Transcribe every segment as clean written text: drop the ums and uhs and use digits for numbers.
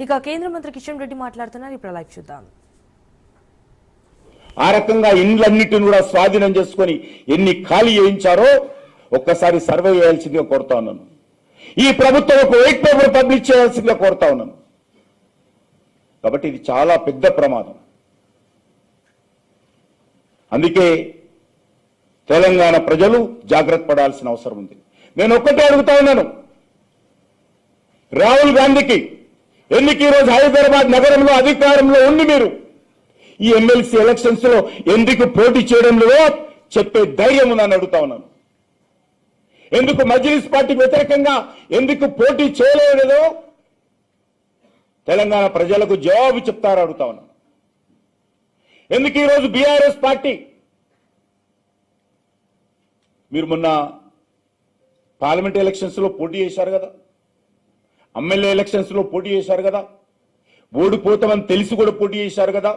ఇక కేంద్ర మంత్రి కిషన్ రెడ్డి మాట్లాడుతున్నారు. ఇప్పుడు లైవ్ చూద్దాం. ఆ రకంగా ఇండ్లన్నిటిని కూడా స్వాధీనం చేసుకొని ఎన్ని ఖాళీ చేయించారో ఒక్కసారి సర్వే చేయాల్సిందిగా కోరుతా ఉన్నాను. ఈ ప్రభుత్వం ఒక వైట్ పేపర్ పబ్లిష్ చేయాల్సిందిగా కోరుతా ఉన్నాను. కాబట్టి ఇది చాలా పెద్ద ప్రమాదం. అందుకే తెలంగాణ ప్రజలు జాగ్రత్త పడాల్సిన అవసరం ఉంది. నేను ఒక్కటే అడుగుతా ఉన్నాను, రాహుల్ గాంధీకి ఎందుకు ఈరోజు హైదరాబాద్ నగరంలో అధికారంలో ఉండి మీరు ఈ ఎమ్మెల్సీ ఎలక్షన్స్ లో ఎందుకు పోటీ చేయడం లేదో చెప్పే ధైర్యం ఉందని అడుగుతా ఉన్నాను. ఎందుకు మజ్లిస్ పార్టీకి వ్యతిరేకంగా ఎందుకు పోటీ చేయలేదో తెలంగాణ ప్రజలకు జవాబు చెప్తారు అడుగుతా ఉన్నాను. ఎందుకు ఈరోజు బీఆర్ఎస్ పార్టీ మీరు మొన్న పార్లమెంట్ ఎలక్షన్స్ లో పోటీ చేశారు కదా, ఎమ్మెల్యే ఎలక్షన్స్ లో పోటీ చేశారు కదా, ఓడిపోతామని తెలిసి కూడా పోటీ చేశారు కదా,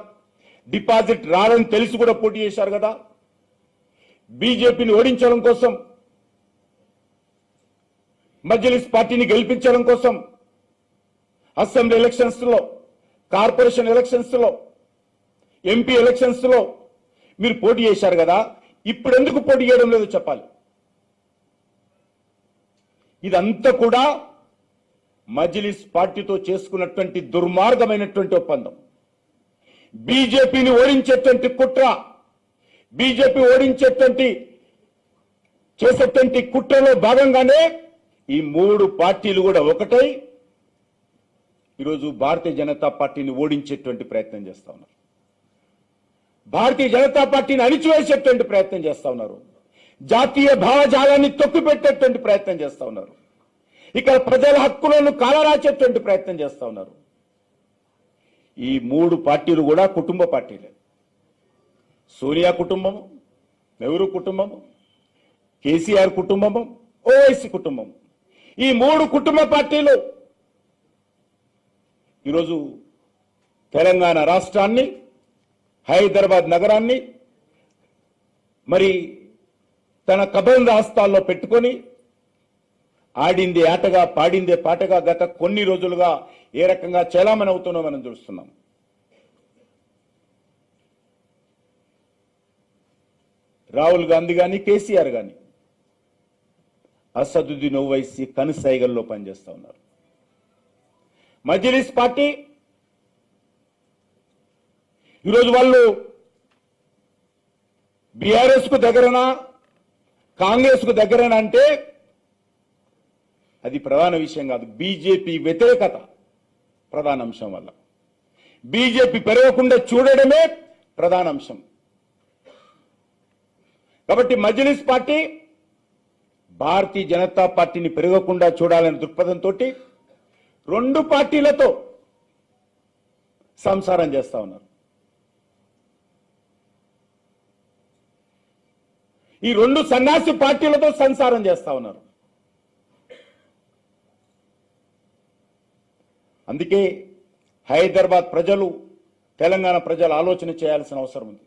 డిపాజిట్ రాదని తెలిసి కూడా పోటీ చేశారు కదా, బీజేపీని ఓడించడం కోసం మజ్లిస్ పార్టీని గెలిపించడం కోసం అసెంబ్లీ ఎలక్షన్స్ లో, కార్పొరేషన్ ఎలక్షన్స్ లో, ఎంపీ ఎలక్షన్స్ లో మీరు పోటీ చేశారు కదా, ఇప్పుడు ఎందుకు పోటీ చేయడం లేదో చెప్పాలి. ఇదంతా కూడా మజ్లిస్ పార్టీతో చేసుకున్నటువంటి దుర్మార్గమైనటువంటి ఒప్పందం. బీజేపీని ఓడించేటువంటి కుట్ర, బీజేపీ చేసేటువంటి కుట్రలో భాగంగానే ఈ మూడు పార్టీలు కూడా ఒకటై ఈరోజు భారతీయ జనతా పార్టీని ఓడించేటువంటి ప్రయత్నం చేస్తా ఉన్నారు. భారతీయ జనతా పార్టీని అణిచివేసేటువంటి ప్రయత్నం చేస్తా ఉన్నారు. జాతీయ భావజాలాన్ని తొక్కిపెట్టేటువంటి ప్రయత్నం చేస్తా ఉన్నారు. ఇక్కడ ప్రజల హక్కులను కాలరాచేటువంటి ప్రయత్నం చేస్తా ఉన్నారు. ఈ మూడు పార్టీలు కూడా కుటుంబ పార్టీలే. సోనియా కుటుంబము, నెహ్రూ కుటుంబము, కేసీఆర్ కుటుంబము, ఓవైసీ కుటుంబం, ఈ మూడు కుటుంబ పార్టీలు ఈరోజు తెలంగాణ రాష్ట్రాన్ని, హైదరాబాద్ నగరాన్ని మరి తన కబంధ హస్తాల్లో పెట్టుకొని ఆడింది ఆటగా, పాడిందే పాటగా గత కొన్ని రోజులుగా ఏ రకంగా చలామణి అవుతుందో మనం చూస్తున్నాం. రాహుల్ గాంధీ కానీ, కేసీఆర్ కానీ అసదుద్దీన్ ఓవైసీ కనుసైగల్లో పనిచేస్తా ఉన్నారు. మజ్లిస్ పార్టీ ఈరోజు వాళ్ళు బీఆర్ఎస్ కు దగ్గరనా, కాంగ్రెస్ కు దగ్గరనా అంటే అది ప్రధాన విషయం కాదు. బీజేపీ వ్యతిరేకత ప్రధాన అంశం వల్ల బీజేపీ పెరగకుండా చూడడమే ప్రధాన అంశం. కాబట్టి మజ్లిస్ పార్టీ భారతీయ జనతా పార్టీని పెరగకుండా చూడాలనే దృక్పథంతో రెండు పార్టీలతో సంసారం చేస్తా ఉన్నారు. ఈ రెండు సన్యాసి పార్టీలతో సంసారం చేస్తా ఉన్నారు. అందుకే హైదరాబాద్ ప్రజలు, తెలంగాణ ప్రజలు ఆలోచన చేయాల్సిన అవసరం ఉంది.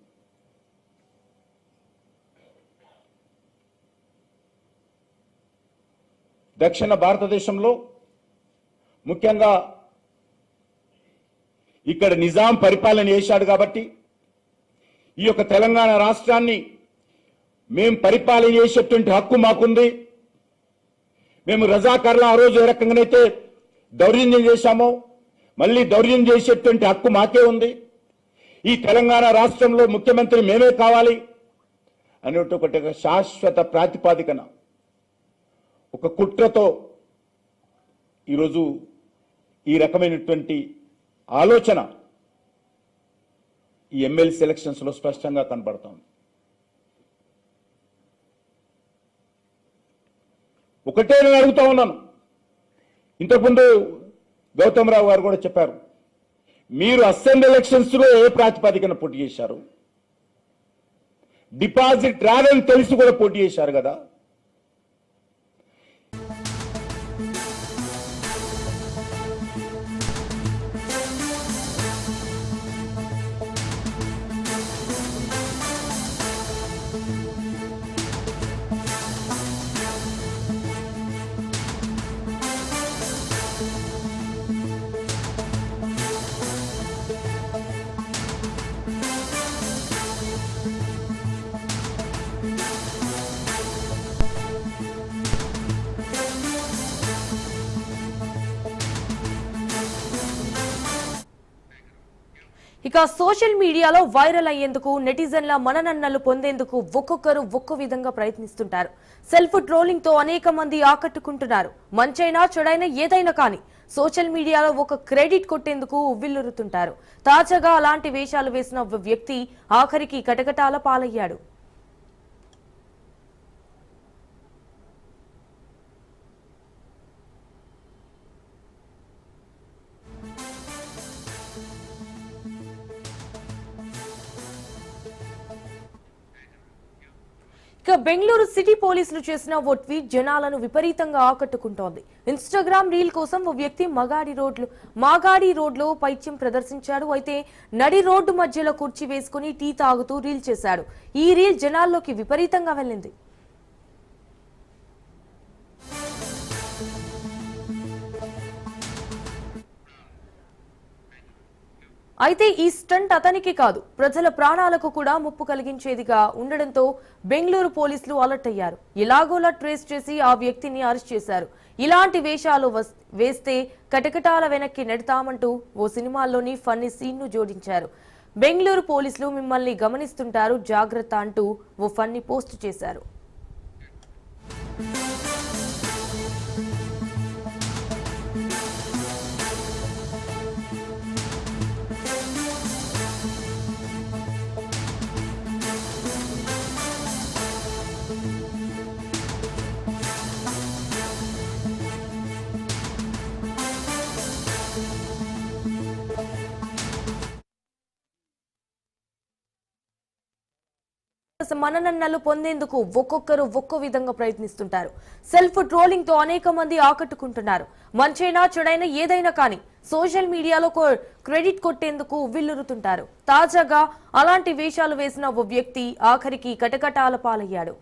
దక్షిణ భారతదేశంలో ముఖ్యంగా ఇక్కడ నిజాం పరిపాలన చేశాడు కాబట్టి ఈ యొక్క తెలంగాణ రాష్ట్రాన్ని మేము పరిపాలన చేసేటువంటి హక్కు మాకుంది. మేము రజాకార్ల ఆ రోజు ఏ రకంగానైతే దౌర్జన్యం చేశామో మళ్ళీ దౌర్జన్యం చేసేటువంటి హక్కు మాకే ఉంది. ఈ తెలంగాణ రాష్ట్రంలో ముఖ్యమంత్రి మేమే కావాలి అనేటువంటి ఒక శాశ్వత ప్రాతిపాదికన, ఒక కుట్రతో ఈరోజు ఈ రకమైనటువంటి ఆలోచన ఈ ఎమ్మెల్సీ ఎలక్షన్స్ లో స్పష్టంగా కనబడుతోంది. ఒకటే నేను అడుగుతా ఉన్నాను, ఇంతకుముందు గౌతమ్ రావు గారు కూడా చెప్పారు, మీరు అసెంబ్లీ ఎలక్షన్స్ లో ఏ ప్రాతిపదికన పోటీ చేశారు? డిపాజిట్ రాదని తెలిసి కూడా పోటీ చేశారు కదా. ఇక సోషల్ మీడియాలో వైరల్ అయ్యేందుకు నెటిజన్ల మననన్నలు పొందేందుకు ఒక్కొక్కరు ఒక్కో విధంగా ప్రయత్నిస్తుంటారు. సెల్ఫ్ ట్రోలింగ్ తో అనేక మంది ఆకట్టుకుంటున్నారు. మంచైనా చెడైనా ఏదైనా కానీ సోషల్ మీడియాలో ఒక క్రెడిట్ కొట్టేందుకు ఉవ్విల్లురుతుంటారు. తాజాగా అలాంటి వేషాలు వేసిన ఒక వ్యక్తి ఆఖరికి కటకటాల పాలయ్యాడు. ఇక బెంగళూరు సిటీ పోలీసులు చేసిన ఓ ట్వీట్ జనాలను విపరీతంగా ఆకట్టుకుంటోంది. ఇన్స్టాగ్రామ్ రీల్ కోసం ఓ వ్యక్తి మాగాడి రోడ్లో పైత్యం ప్రదర్శించాడు. అయితే నడి రోడ్డు మధ్యలో కుర్చీ వేసుకుని టీ తాగుతూ రీల్ చేశాడు. ఈ రీల్ జనాల్లోకి విపరీతంగా వెళ్ళింది. అయితే ఈ స్టంట్ అతనికి కాదు, ప్రజల ప్రాణాలకు కూడా ముప్పు కలిగించేదిగా ఉండడంతో బెంగళూరు పోలీసులు అలర్ట్ అయ్యారు. ఎలాగోలా ట్రేస్ చేసి ఆ వ్యక్తిని అరెస్ట్ చేశారు. ఇలాంటి వేషాలు వేస్తే కటకటాల వెనక్కి నెడతామంటూ ఓ సినిమాల్లోని ఫన్నీ సీన్ ను జోడించారు. బెంగళూరు పోలీసులు మిమ్మల్ని గమనిస్తుంటారు, జాగ్రత్త అంటూ ఓ ఫన్నీ పోస్ట్ చేశారు. మననన్నలు పొందేందుకు ఒక్కొక్కరు ఒక్కో విధంగా ప్రయత్నిస్తుంటారు. సెల్ఫ్ ట్రోలింగ్ తో అనేక మంది ఆకట్టుకుంటున్నారు. మంచైనా చెడైనా ఏదైనా కానీ సోషల్ మీడియాలో క్రెడిట్ కొట్టేందుకు ఉవ్విల్లురుతుంటారు. తాజాగా అలాంటి వేషాలు వేసిన ఓ వ్యక్తి ఆఖరికి కటకటాల పాలయ్యాడు.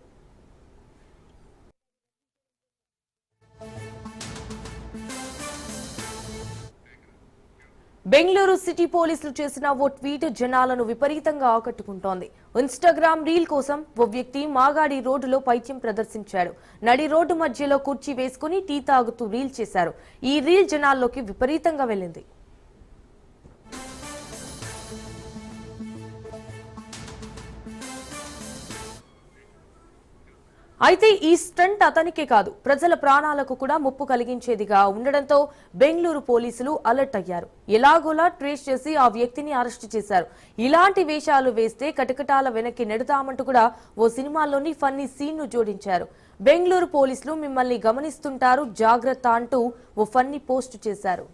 బెంగళూరు సిటీ పోలీసులు చేసిన ఓ ట్వీట్ జనాలను విపరీతంగా ఆకట్టుకుంటోంది. ఇన్స్టాగ్రామ్ రీల్ కోసం ఓ వ్యక్తి మాగాడి రోడ్డులో పైత్యం ప్రదర్శించాడు. నడి రోడ్డు మధ్యలో కుర్చీ వేసుకుని టీ తాగుతూ రీల్ చేశారు. ఈ రీల్ జనాల్లోకి విపరీతంగా వెళ్ళింది. అయితే ఈ స్టంట్ అతనికే కాదు, ప్రజల ప్రాణాలకు కూడా ముప్పు కలిగించేదిగా ఉండడంతో బెంగళూరు పోలీసులు అలర్ట్ అయ్యారు. ఎలాగోలా ట్రేస్ చేసి ఆ వ్యక్తిని అరెస్టు చేశారు. ఇలాంటి వేషాలు వేస్తే కటకటాల వెనక్కి నెడతామంటూ కూడా ఓ సినిమాలోని ఫన్నీ సీన్ ను జోడించారు. బెంగళూరు పోలీసులు మిమ్మల్ని గమనిస్తుంటారు, జాగ్రత్త అంటూ ఓ ఫన్నీ పోస్ట్ చేశారు.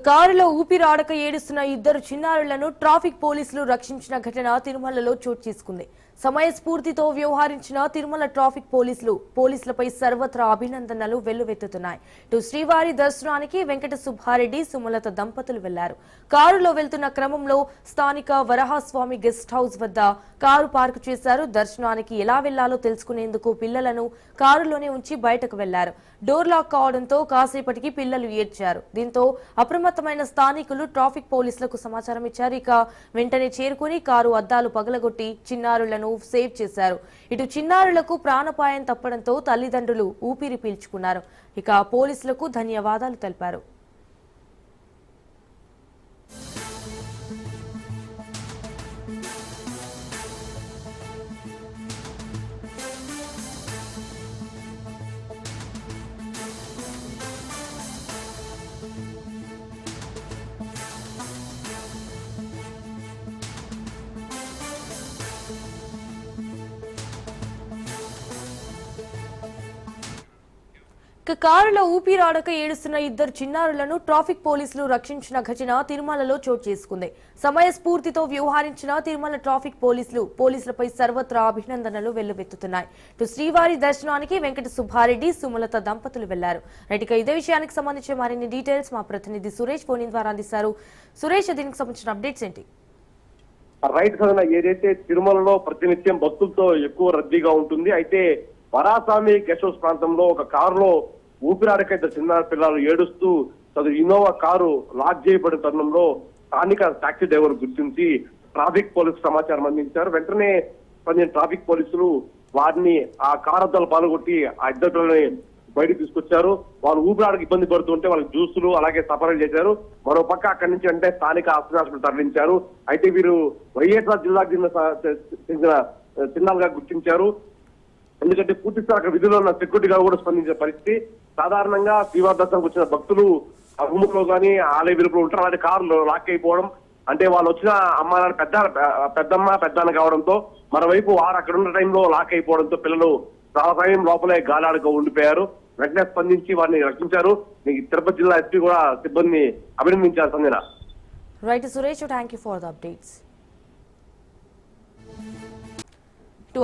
కారులో ఊపిరాడక ఏడుస్తున్న ఇద్దరు చిన్నారులను ట్రాఫిక్ పోలీసులు రక్షించిన ఘటన తిరుమలలో చోటు చేసుకుంది. సమయస్ఫూర్తితో వ్యవహరించిన తిరుమల ట్రాఫిక్ పోలీసులపై సర్వత్రా అభినందనలు వెల్లువెత్తుతున్నాయి. ఇటు శ్రీవారి దర్శనానికి వెంకట సుబ్బారెడ్డి, సుమలత దంపతులు వెళ్లారు. కారులో వెళ్తున్న క్రమంలో స్థానిక వరహాస్వామి గెస్ట్ హౌస్ వద్ద కారు పార్కు చేశారు. దర్శనానికి ఎలా వెళ్లాలో తెలుసుకునేందుకు పిల్లలను కారులోనే ఉంచి బయటకు వెళ్లారు. డోర్ లాక్ కావడంతో కాసేపటికి పిల్లలు ఏడ్చారు. దీంతో అప్రమత్తమైన స్థానికులు ట్రాఫిక్ పోలీసులకు సమాచారం ఇచ్చారు. ఇక వెంటనే చేరుకుని కారు అద్దాలు పగలగొట్టి చిన్నారులను సేవ్ చేశారు. ఇటు చిన్నారులకు ప్రాణాపాయం తప్పడంతో తల్లిదండ్రులు ఊపిరి పీల్చుకున్నారు. ఇక పోలీసులకు ధన్యవాదాలు తెలిపారు. కారులో ఊపిరాడక ఏడుస్తున్న ఇద్దరు చిన్నారులను ట్రాఫిక్ పోలీసులు రక్షించిన ఘటన తిరుమలలో చోటు చేసుకుంది. సమయస్ఫూర్తితో వ్యవహరించిన తిరుమల ట్రాఫిక్ పోలీసులపై సర్వత్రా అభినందనలు వెల్లువెత్తుతున్నాయి. ఇటు శ్రీవారి దర్శనానికి వెంకట సుబ్బారెడ్డి, సుమలత దంపతులు వెళ్లారు. రైట్, ఇదే విషయానికి సంబంధించి మరిన్ని డీటెయిల్స్ మా ప్రతినిధి సురేష్ ఫోన్ ద్వారా అందిస్తారు. సురేష్, దీనికి సంబంధించిన అప్డేట్స్ ఏంటి? రైట్ సదన ఏదైతే తిరుమలలో ప్రతినిత్యం భక్తులతో ఎక్కువ రద్దీగా ఉంటుంది. అయితే వరాస్వామి గెస్ట్ హౌస్ ప్రాంతంలో ఒక కారులో ఊపిరాడకైతే చిన్న పిల్లలు ఏడుస్తూ ఇన్నోవా కారు లాక్ చేయబడిన తరుణంలో స్థానిక టాక్సీ డ్రైవర్ గుర్తించి ట్రాఫిక్ పోలీసు సమాచారం అందించారు. వెంటనే స్పందించిన ట్రాఫిక్ పోలీసులు వారిని ఆ కారద్దాలు పాల్గొట్టి ఆ ఇద్దరు పిల్లల్ని బయటకు తీసుకొచ్చారు. వాళ్ళు ఊపిరాడకు ఇబ్బంది పడుతుంటే వాళ్ళకి జ్యూసులు అలాగే సపరేట్ చేశారు. మరో పక్క అక్కడి నుంచి అంటే స్థానిక హాస్పిటల్ తరలించారు. అయితే వీరు వైఎస్ఆర్ జిల్లాకు చెందిన చిన్నాలుగా గుర్తించారు. ఎందుకంటే పూర్తి స్థాయి అక్కడ విధుల్లో ఉన్న సెక్యూరిటీ గారు కూడా స్పందించే పరిస్థితి. సాధారణంగా శ్రీవారి దర్శనంకి వచ్చిన భక్తులు ఆ రూములో కానీ ఆలయ వెలుపులో ఉంటారు. అలాంటి కారులో లాక్ అయిపోవడం, అంటే వాళ్ళు వచ్చిన అమ్మ పెద్దమ్మ పెద్దన్న కావడంతో మరోవైపు వారు అక్కడ ఉన్న టైంలో లాక్ అయిపోవడంతో పిల్లలు చాలా సమయం లోపలే గాలాడుగా ఉండిపోయారు. వెంటనే స్పందించి వారిని రక్షించారు. తిరుపతి జిల్లా ఎస్పీ కూడా సిబ్బందిని అభినందించారు. Sanjana. Right Suresh, thank you for the updates.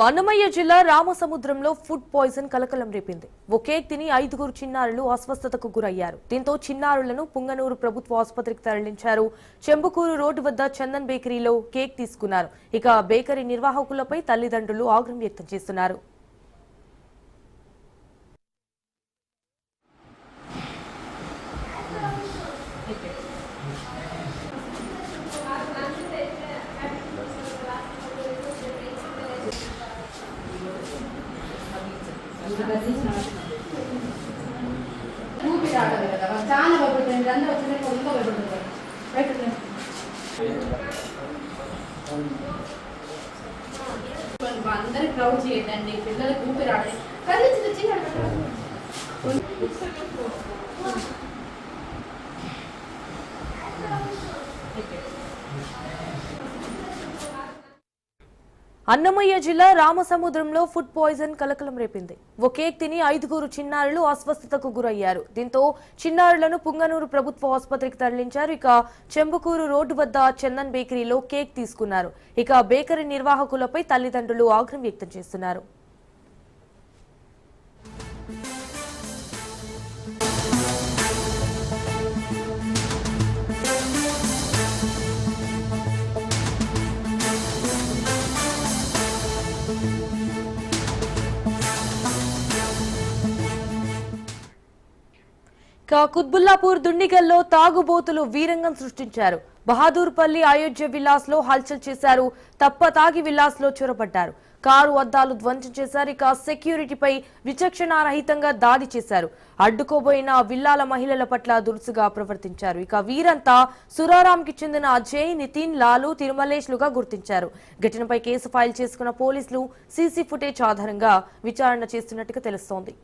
Annamayya జిల్లా రామసముద్రంలో ఫుడ్ పాయిజన్ కలకలం రేపింది. ఓ కేక్ తిని 5 చిన్నారులు అస్వస్థతకు గురయ్యారు. దీంతో చిన్నారులను పుంగనూరు ప్రభుత్వ ఆసుపత్రికి తరలించారు. చెంబుకూరు రోడ్డు వద్ద చందన్ బేకరీలో కేక్ తీసుకున్నారు. ఇక బేకరీ నిర్వాహకులపై తల్లిదండ్రులు ఆగ్రహం వ్యక్తం చేస్తున్నారు. చాలా భయపడుతుంది. అందరూ వచ్చిన ఇంకా భయపడుతున్నారు. అందరికి క్రౌడ్ చేయదండి, పిల్లలకి ఊపిరాడని కలిసి చిన్న అన్నమయ్య జిల్లా రామసముద్రంలో ఫుడ్ పాయిజన్ కలకలం రేపింది. ఓ కేక్ తిని 5 చిన్నారులు అస్వస్థతకు గురయ్యారు. దీంతో చిన్నారులను పుంగనూరు ప్రభుత్వ ఆసుపత్రికి తరలించారు. ఇక చెంబుకూరు రోడ్డు వద్ద చందన్ బేకరీలో కేక్ తీసుకున్నారు. ఇక బేకరీ నిర్వాహకులపై తల్లిదండ్రులు ఆగ్రహం వ్యక్తం చేస్తున్నారు. కుత్బుల్లాపూర్ దుండిగల్లో తాగుబోతులు వీరంగం సృష్టించారు. బహాదూర్పల్లి అయోధ్య విలాస్ లో హల్చల్ చేశారు. తాగి విలాస్ లో చొరబడ్డారు. కారు అద్దాలు ధ్వంసం చేశారు. ఇక సెక్యూరిటీపై విచక్షణారహితంగా దాడి చేశారు. అడ్డుకోబోయిన విల్లాల మహిళల పట్ల దురుసుగా ప్రవర్తించారు. ఇక వీరంతా సురారాంకి చెందిన అజయ్, నితిన్, లాలు, తిరుమలేష్లుగా గుర్తించారు. ఘటనపై కేసు ఫైల్ చేసుకున్న పోలీసులు సీసీ ఫుటేజ్ ఆధారంగా విచారణ చేస్తున్నట్టుగా తెలుస్తోంది.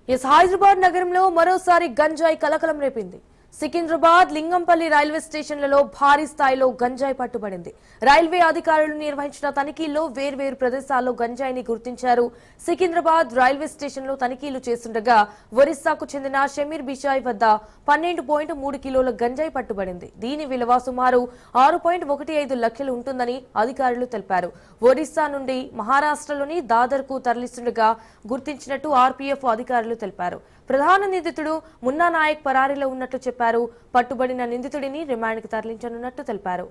హైదరాబాద్ నగరంలో మరోసారి గంజాయి కలకలం రేపింది. సికింద్రాబాద్, లింగంపల్లి రైల్వే స్టేషన్లలో భారీ స్థాయిలో గంజాయి పట్టుబడింది. రైల్వే అధికారులు నిర్వహించిన తనిఖీల్లో వేర్వేరు ప్రదేశాల్లో గంజాయిని గుర్తించారు. సికింద్రాబాద్ రైల్వే స్టేషన్లో తనిఖీలు చేస్తుండగా ఒరిస్సాకు చెందిన షమీర్ బిషాయ్ వద్ద 12.3 కిలోల గంజాయి పట్టుబడింది. దీని విలువ సుమారు 6.15 లక్షలు ఉంటుందని అధికారులు తెలిపారు. ఒరిస్సా నుండి మహారాష్ట్రలోని దాదర్కు తరలిస్తుండగా గుర్తించినట్టు ఆర్పీఎఫ్ అధికారులు తెలిపారు. ప్రధాన నిందితుడు మున్నా నాయక్ పరారీలో ఉన్నట్లు చెప్పారు. పట్టుబడిన నిందితుడిని రిమాండ్కి తరలించనున్నట్టు తెలిపారు.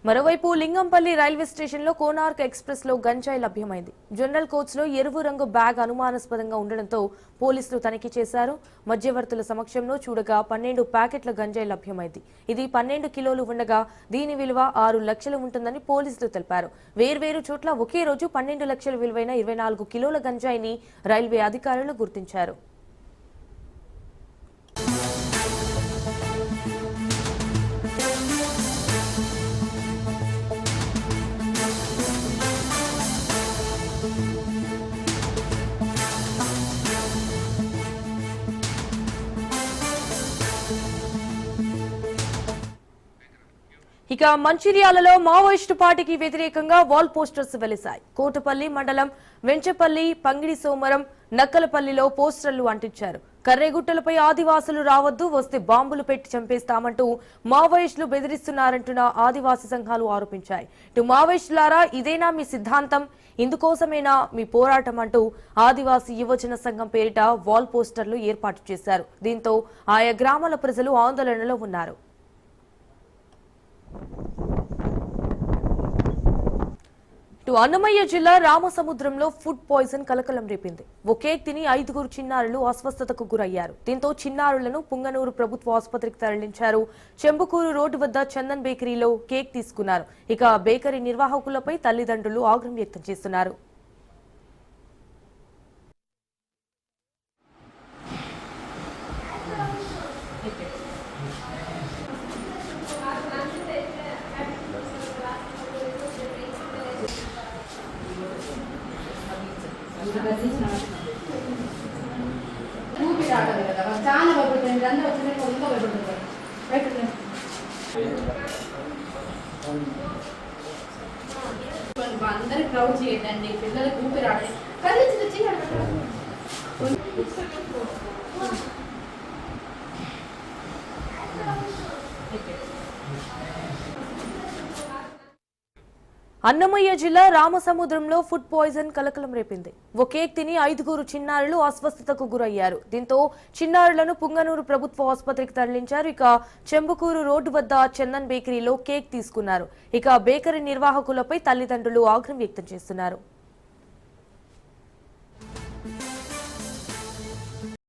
మరోవైపు లింగంపల్లి రైల్వే స్టేషన్లో కోనార్క్ ఎక్స్ప్రెస్ లో గంజాయి లభ్యమైంది. జనరల్ కోచ్ లో ఎరువు రంగు బ్యాగ్ అనుమానాస్పదంగా ఉండడంతో పోలీసులు తనిఖీ చేశారు. మధ్యవర్తుల సమక్షంలో చూడగా 12 ప్యాకెట్ల గంజాయి లభ్యమైంది. ఇది 12 కిలోలు ఉండగా దీని విలువ 6 లక్షలు ఉంటుందని పోలీసులు తెలిపారు. వేర్వేరు చోట్ల ఒకే రోజు 12 లక్షల విలువైన 24 కిలోల గంజాయిని రైల్వే అధికారులు గుర్తించారు. ఇక మంచిర్యాలలో మావోయిస్టు పార్టీకి వ్యతిరేకంగా వాల్ పోస్టర్స్ వెలిశాయి. కోటపల్లి మండలం వెంచపల్లి, పంగిడి సోమరం, నక్కలపల్లిలో పోస్టర్లు అంటించారు. కర్రెగుట్టలపై ఆదివాసులు రావద్దు, వస్తే బాంబులు పెట్టి చంపేస్తామంటూ మావోయిస్టులు బెదిరిస్తున్నారంటున్న ఆదివాసీ సంఘాలు ఆరోపించాయి. ఇటు మావోయిస్టులారా, ఇదేనా మీ సిద్ధాంతం? ఇందుకోసమేనా మీ పోరాటం అంటూ ఆదివాసీ యువజన సంఘం పేరిట వాల్ పోస్టర్లు ఏర్పాటు చేశారు. దీంతో ఆయా గ్రామాల ప్రజలు ఆందోళనలో ఉన్నారు. అన్నమయ్య జిల్లా రామసముద్రంలో ఫుడ్ పాయిజన్ కలకలం రేపింది. ఒకే తిని 5 చిన్నారులు అస్వస్థతకు గురయ్యారు. దీంతో చిన్నారులను పుంగనూరు ప్రభుత్వ ఆసుపత్రికి తరలించారు. చెంబుకూరు రోడ్డు వద్ద చందన్ బేకరీలో కేక్ తీసుకున్నారు. ఇక బేకరీ నిర్వాహకులపై తల్లిదండ్రులు ఆగ్రహం వ్యక్తం చేస్తున్నారు. ఊపిరాడదు కదా, చాలా భయపడుతుంది. అందరూ వచ్చినట్టు ఇంకా భయపడుతుంది. అందరు క్రౌడ్ చేయదండి, పిల్లలకు ఊపిరాడదు. కలిసి తెచ్చి అన్నమయ్య జిల్లా రామసముద్రంలో ఫుడ్ పాయిజన్ కలకలం రేపింది. ఒకే తిని 5 చిన్నారులు అస్వస్థతకు గురయ్యారు. దీంతో చిన్నారులను పుంగనూరు ప్రభుత్వ ఆసుపత్రికి తరలించారు. ఇక చెంబుకూరు రోడ్డు వద్ద చందన్ బేకరీలో కేక్ తీసుకున్నారు. ఇక బేకరీ నిర్వాహకులపై తల్లిదండ్రులు ఆగ్రహం వ్యక్తం చేస్తున్నారు.